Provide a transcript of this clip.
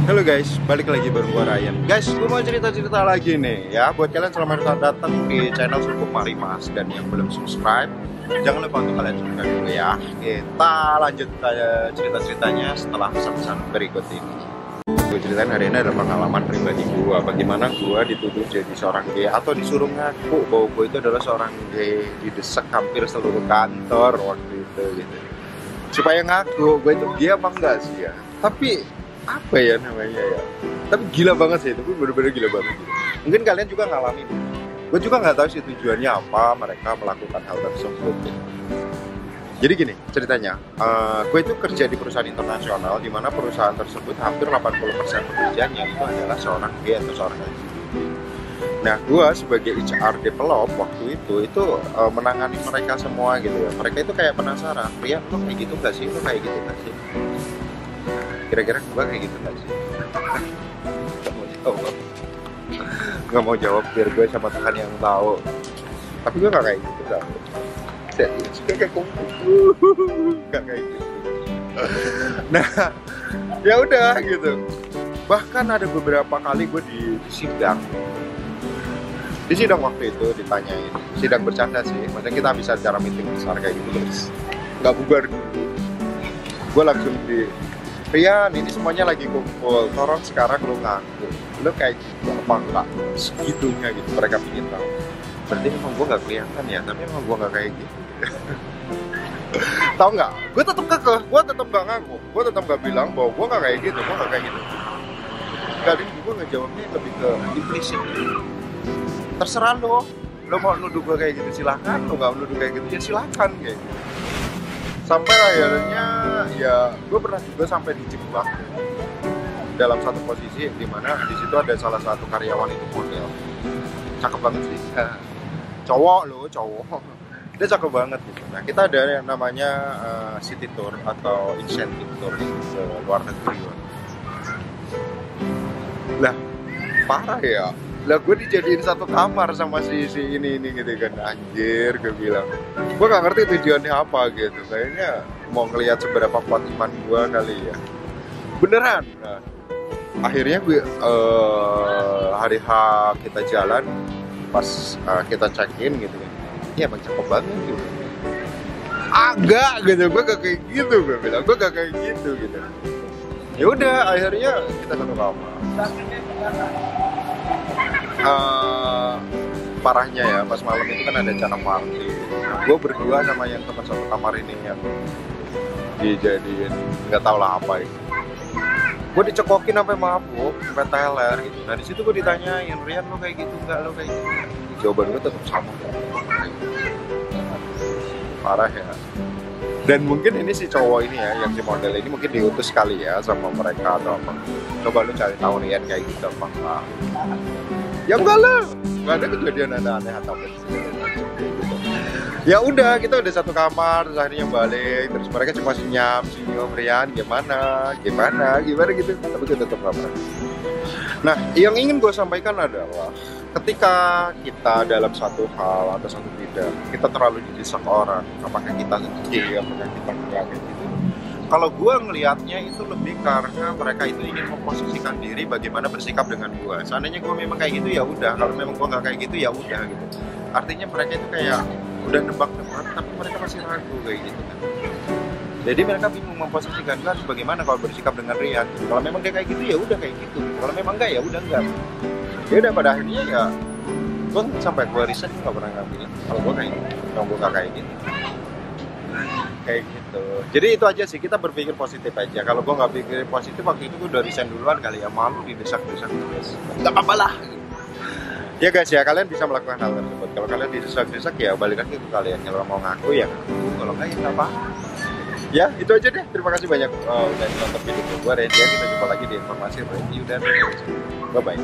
Halo guys, balik lagi bareng gua Ryan. Guys, gua mau cerita-cerita lagi nih ya. Buat kalian selamat datang di channel Sukup Marimas. Dan yang belum subscribe, jangan lupa untuk kalian subscribe dulu ya. Kita lanjut cerita-ceritanya setelah pesan-pesan berikut ini. Gue ceritain hari ini adalah pengalaman pribadi gua. Bagaimana gua dituduh jadi seorang gay atau disuruh ngaku bahwa gua itu adalah seorang gay, didesak hampir seluruh kantor waktu itu gitu. Supaya ngaku gue itu gay apa enggak sih ya. Tapi apa ya namanya ya, tapi gila banget sih itu, bener-bener gila banget gitu. Mungkin kalian juga ngalamin, gue juga nggak tahu sih tujuannya apa mereka melakukan hal tersebut gitu. Jadi gini ceritanya, gue itu kerja di perusahaan internasional di mana perusahaan tersebut hampir 80% pekerjaannya itu adalah seorang gay atau seorang LGBT. Nah, gue sebagai HR develop waktu itu menangani mereka semua gitu ya. Mereka itu kayak penasaran, Rian, lo kayak gitu gak sih? Lo kayak gitu gak sih? Kira-kira gue kayak gitu gak sih? Gak mau jawab biar gue sama Tuhan yang tahu. Tapi gue gak kayak gitu kan. Serius, gak kayak gitu. Nah, ya udah gitu. Bahkan ada beberapa kali gue di sidang. Di sidang waktu itu ditanyain, sidang bercanda sih, maksudnya kita bisa acara meeting besar kayak gitu terus nggak bubar dulu. Gue langsung Rian, ini semuanya lagi kumpul, tolong sekarang lu ngaku, lu kayak gitu apa enggak, segitunya gitu, mereka pingin tahu. Berarti emang gue nggak kelihatan ya, tapi emang gue nggak kayak gitu. Tahu nggak? Gue tetap kekeh, gue tetap nggak ngaku, gue tetap nggak bilang bahwa gue nggak kayak gitu, gue nggak kayak gitu. Kali ini gue ngejawabnya lebih ke implisit. Terserah lo mau nuduh gue kayak gitu silahkan, lo nggak nuduh kayak gitu ya silahkan kayak gitu. Sampai akhirnya ya gue pernah juga sampai dijebak dalam satu posisi di mana di situ ada salah satu karyawan itu model, cakep banget sih, cowok, dia cakep banget gitu. Nah kita ada yang namanya city tour atau incentive tour ke luar negeri. Lah parah ya. Lah gue dijadiin satu kamar sama si ini gitu kan, anjir gue bilang. Gue gak ngerti tujuannya apa gitu, kayaknya mau ngelihat seberapa kuat iman gue kali ya. Beneran. Nah, akhirnya gue hari H kita jalan, pas kita check in gitu kan, ya emang cakep banget gitu. Agak gitu, gue gak kayak gitu gue bilang, gue gak kayak gitu gitu. Ya udah akhirnya kita satu kamar. Parahnya ya pas malam itu kan ada acara party. Gue berdua sama yang teman satu kamar ini yang dijadiin nggak tau lah apa itu. Gue dicekokin sampai mabuk, sampai teler gitu. Nah di situ gue ditanyain, Rian lo kayak gitu nggak, lo kayak gitu? Jawaban gue tetap sama. Parah ya. Dan mungkin ini si cowok ini ya, yang si model ini mungkin diutus kali ya sama mereka atau apa. Coba lu cari tahu Rian kayak gitu apa enggak. Ya enggak lah, nggak ada kejadian aneh-aneh atau apa. Ya udah, kita udah satu kamar, terus akhirnya balik, terus mereka cuma senyum, Rian gimana gitu, tapi gue tetap nggak pernah. Nah, yang ingin gue sampaikan adalah ketika kita dalam satu hal atau satu bidang, kita terlalu didesak orang, apakah kita gay, apakah kita enggak gitu. Kalau gue ngelihatnya itu lebih karena mereka itu ingin memposisikan diri bagaimana bersikap dengan gue. Seandainya gue memang kayak gitu ya udah, kalau memang gue nggak kayak gitu ya udah gitu. Artinya mereka itu kayak udah nebak-nebak, tapi mereka masih ragu kayak gitu kan. Jadi mereka bingung memposisikan gue harus bagaimana kalau bersikap dengan Rian. Kalau memang dia kayak gitu ya udah kayak gitu. Kalau memang enggak ya udah enggak. Ya udah pada akhirnya ya gue sampai gue riset nggak pernah ngambil kalau gue kayak gitu, kalau gue nggak kayak gitu. Kayak gitu. Jadi itu aja sih, kita berpikir positif aja. Kalau gue nggak pikir positif waktu itu gue udah resign duluan kali ya, malu didesak-desak terus. Nggak apa-apa lah. Ya guys ya, kalian bisa melakukan hal tersebut. Kalau kalian didesak-desak ya balik lagi ke kalian. Kalau mau ngaku ya ngaku, kalau nggak ya nggak apa. Ya itu aja deh. Terima kasih banyak udah nonton video gue. Kita jumpa lagi di informasi review dan bye bye.